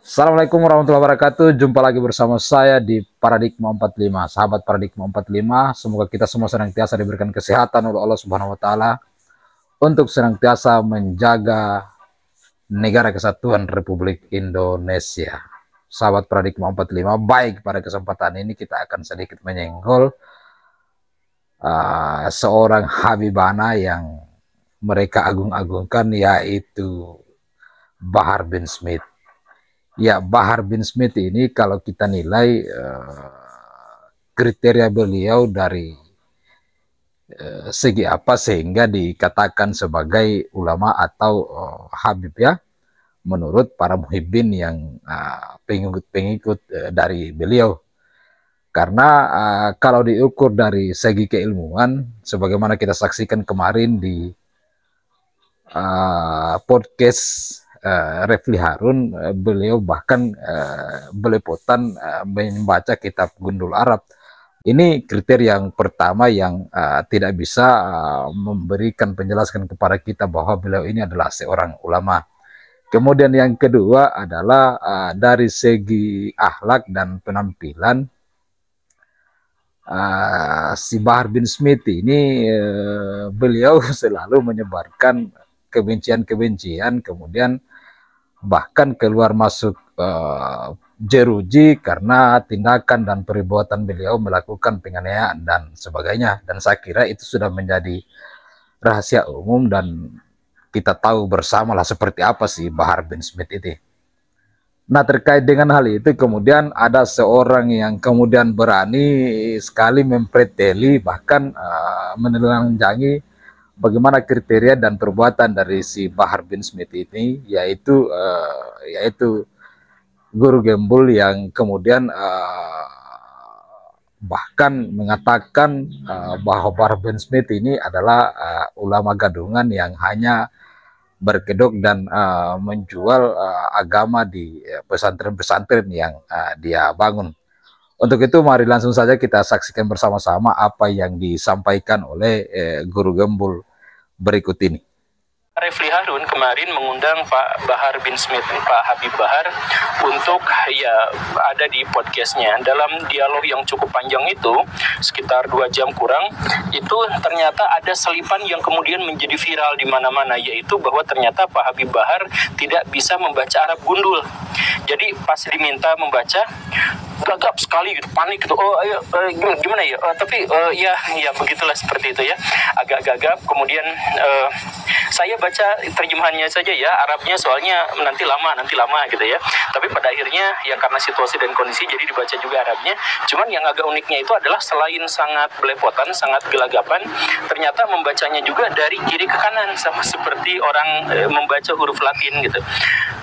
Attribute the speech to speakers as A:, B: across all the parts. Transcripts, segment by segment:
A: Assalamualaikum warahmatullahi wabarakatuh. Jumpa lagi bersama saya di Paradigma 45. Sahabat Paradigma 45, semoga kita semua senantiasa diberikan kesehatan oleh Allah Subhanahu wa taala untuk senantiasa menjaga negara kesatuan Republik Indonesia. Sahabat Paradigma 45, baik, pada kesempatan ini kita akan sedikit menyenggol seorang Habibana yang mereka agung-agungkan, yaitu Bahar bin Smith. Ya, Bahar bin Smith ini kalau kita nilai kriteria beliau dari segi apa sehingga dikatakan sebagai ulama atau Habib, ya, menurut para muhibbin yang pengikut dari beliau. Karena kalau diukur dari segi keilmuan, sebagaimana kita saksikan kemarin di podcast Refli Harun, beliau bahkan belepotan membaca kitab Gundul Arab. Ini kriteria yang pertama yang tidak bisa memberikan penjelasan kepada kita bahwa beliau ini adalah seorang ulama. Kemudian yang kedua adalah dari segi akhlak dan penampilan, si Bahar bin Smith ini beliau selalu menyebarkan kebencian-kebencian, kemudian bahkan keluar masuk jeruji karena tindakan dan perbuatan beliau melakukan penganiayaan dan sebagainya. Dan saya kira itu sudah menjadi rahasia umum dan kita tahu bersamalah seperti apa sih Bahar bin Smith itu. Nah, terkait dengan hal itu kemudian ada seorang yang kemudian berani sekali mempreteli, bahkan menelanjangi bagaimana kriteria dan perbuatan dari si Bahar bin Smith ini, yaitu guru gembul yang kemudian bahkan mengatakan bahwa Bahar bin Smith ini adalah ulama gadungan yang hanya berkedok dan menjual agama di pesantren-pesantren yang dia bangun. Untuk itu mari langsung saja kita saksikan bersama-sama apa yang disampaikan oleh guru gembul berikut ini.
B: Refli Harun kemarin mengundang Pak Bahar bin Smith, Pak Habib Bahar, untuk ada di podcastnya. Dalam dialog yang cukup panjang itu, sekitar 2 jam kurang, itu ternyata ada selipan yang kemudian menjadi viral di mana-mana, yaitu bahwa ternyata Pak Habib Bahar tidak bisa membaca Arab gundul. Jadi pas diminta membaca, gagap sekali gitu, panik gitu. Gimana ya? Ya begitulah, seperti itu ya. Agak gagap. Kemudian saya baca terjemahannya saja ya, Arabnya, soalnya nanti lama gitu ya. Tapi pada akhirnya ya karena situasi dan kondisi jadi dibaca juga Arabnya. Cuman yang agak uniknya itu adalah selain sangat belepotan, sangat gelagapan, ternyata membacanya juga dari kiri ke kanan, sama seperti orang membaca huruf Latin gitu.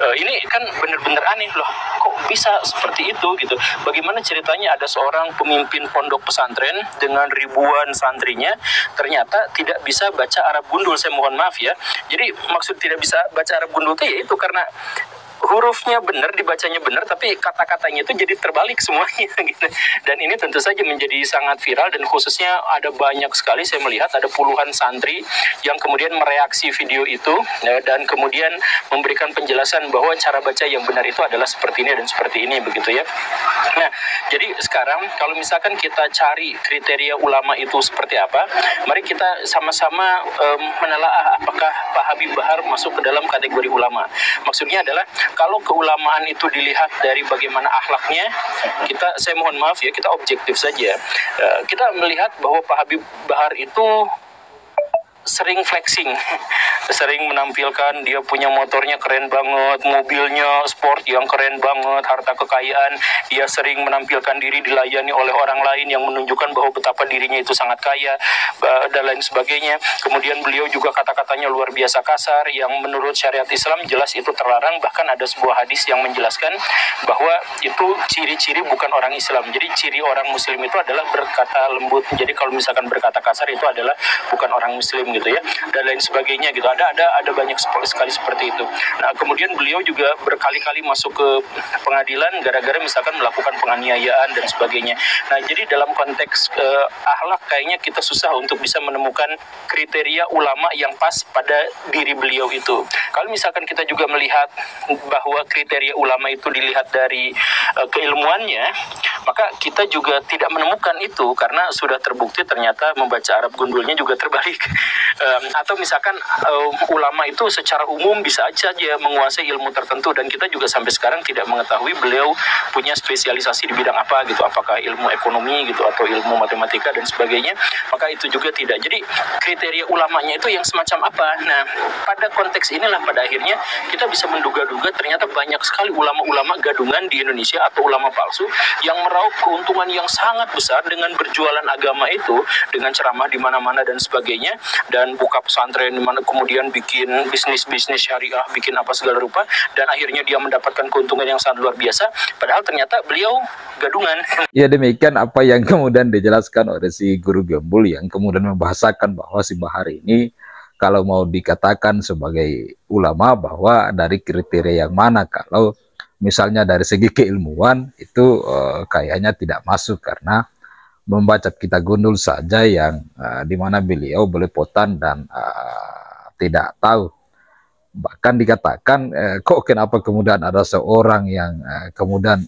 B: Ini kan benar-benar aneh loh, kok bisa seperti itu gitu. Bagaimana ceritanya ada seorang pemimpin pondok pesantren dengan ribuan santrinya ternyata tidak bisa baca Arab gundul. Saya mohon maaf ya. Jadi maksud tidak bisa baca Arab gundul itu ya itu karena hurufnya benar, dibacanya benar, tapi kata-katanya itu jadi terbalik semuanya gitu. Dan ini tentu saja menjadi sangat viral, dan khususnya ada banyak sekali, saya melihat ada puluhan santri yang kemudian mereaksi video itu dan kemudian memberikan penjelasan bahwa cara baca yang benar itu adalah seperti ini dan seperti ini begitu ya. Nah, jadi sekarang kalau misalkan kita cari kriteria ulama itu seperti apa, mari kita sama-sama menelaah apakah Pak Habib Bahar masuk ke dalam kategori ulama. Maksudnya adalah kalau keulamaan itu dilihat dari bagaimana akhlaknya, saya mohon maaf ya, kita objektif saja. Kita melihat bahwa Pak Habib Bahar itu sering flexing, sering menampilkan dia punya motornya keren banget, mobilnya sport yang keren banget, harta kekayaan. Dia sering menampilkan diri dilayani oleh orang lain yang menunjukkan bahwa betapa dirinya itu sangat kaya dan lain sebagainya. Kemudian beliau juga kata-katanya luar biasa kasar yang menurut syariat Islam jelas itu terlarang. Bahkan ada sebuah hadis yang menjelaskan bahwa itu ciri-ciri bukan orang Islam. Jadi ciri orang Muslim itu adalah berkata lembut. Jadi kalau misalkan berkata kasar itu adalah bukan orang Muslim gitu ya, dan lain sebagainya gitu. ada banyak sekali seperti itu. Nah, kemudian beliau juga berkali-kali masuk ke pengadilan gara-gara misalkan melakukan penganiayaan dan sebagainya. Nah, jadi dalam konteks akhlak kayaknya kita susah untuk bisa menemukan kriteria ulama yang pas pada diri beliau itu. Kalau misalkan kita juga melihat bahwa kriteria ulama itu dilihat dari keilmuannya, maka kita juga tidak menemukan itu karena sudah terbukti ternyata membaca Arab gundulnya juga terbalik. Atau misalkan ulama itu secara umum bisa saja menguasai ilmu tertentu, dan kita juga sampai sekarang tidak mengetahui beliau punya spesialisasi di bidang apa gitu, apakah ilmu ekonomi gitu atau ilmu matematika dan sebagainya, maka itu juga tidak. Jadi kriteria ulamanya itu yang semacam apa? Nah, pada konteks inilah pada akhirnya kita bisa menduga-duga ternyata banyak sekali ulama-ulama gadungan di Indonesia atau ulama palsu yang meraup keuntungan yang sangat besar dengan berjualan agama itu, dengan ceramah di mana-mana dan sebagainya, dan buka pesantren di mana kemudian bikin bisnis-bisnis syariah, bikin apa segala rupa, dan akhirnya dia mendapatkan keuntungan yang sangat luar biasa, padahal ternyata beliau gadungan.
A: Ya, demikian apa yang kemudian dijelaskan oleh si Guru Gembul yang kemudian membahasakan bahwa si Bahar ini kalau mau dikatakan sebagai ulama bahwa dari kriteria yang mana, kalau misalnya dari segi keilmuan itu kayaknya tidak masuk karena membaca kitab gundul saja yang dimana beliau belepotan dan tidak tahu. Bahkan dikatakan kok kenapa kemudian ada seorang yang kemudian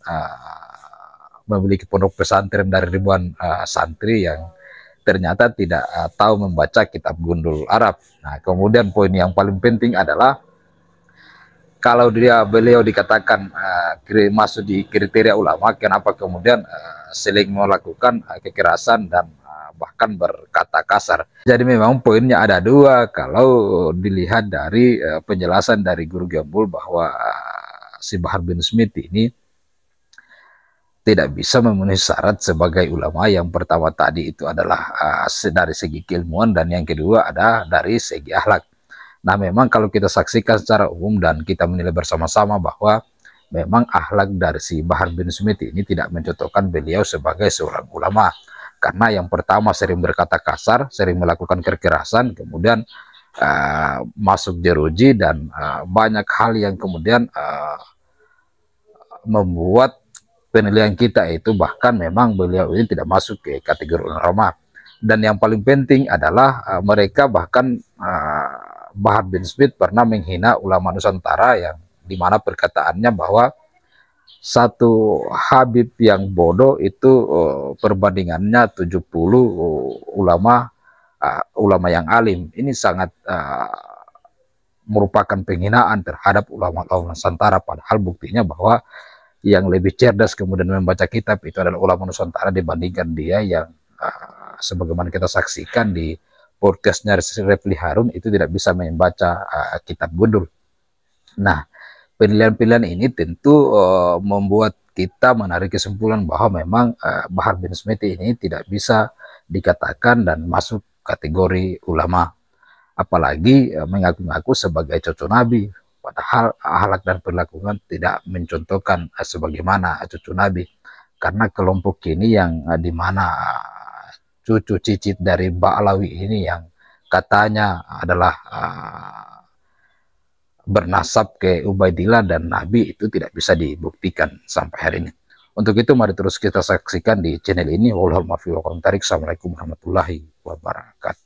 A: memiliki pondok pesantren dari ribuan santri yang ternyata tidak tahu membaca kitab gundul Arab. Nah, kemudian poin yang paling penting adalah kalau beliau dikatakan masuk di kriteria ulama, kenapa kemudian sering melakukan kekerasan dan bahkan berkata kasar. Jadi memang poinnya ada dua kalau dilihat dari penjelasan dari Guru Gembul bahwa si Bahar bin Smith ini tidak bisa memenuhi syarat sebagai ulama. Yang pertama tadi itu adalah dari segi keilmuan, dan yang kedua ada dari segi akhlak. Nah, memang kalau kita saksikan secara umum dan kita menilai bersama-sama bahwa memang akhlak dari si Bahar bin Smith ini tidak mencocokkan beliau sebagai seorang ulama. Karena yang pertama sering berkata kasar, sering melakukan kekerasan, kemudian masuk jeruji, dan banyak hal yang kemudian membuat penilaian kita itu bahkan memang beliau ini tidak masuk ke kategori ulama. Dan yang paling penting adalah mereka bahkan Bahar bin Smith pernah menghina ulama Nusantara yang dimana perkataannya bahwa satu Habib yang bodoh itu perbandingannya 70 ulama ulama yang alim. Ini sangat merupakan penghinaan terhadap ulama Nusantara, padahal buktinya bahwa yang lebih cerdas kemudian membaca kitab itu adalah ulama Nusantara dibandingkan dia yang sebagaimana kita saksikan di podcastnya Refli Harun itu tidak bisa membaca kitab gundul. Nah, penilaian-penilaian ini tentu membuat kita menarik kesimpulan bahwa memang Bahar bin Smith ini tidak bisa dikatakan dan masuk kategori ulama, apalagi mengaku-ngaku sebagai cucu Nabi, padahal akhlak dan perilakunya tidak mencontohkan sebagaimana cucu Nabi. Karena kelompok ini yang dimana cucu cicit dari Ba'alawi ini yang katanya adalah bernasab ke Ubaidillah dan Nabi, itu tidak bisa dibuktikan sampai hari ini. Untuk itu mari terus kita saksikan di channel ini. Assalamualaikum warahmatullahi wabarakatuh.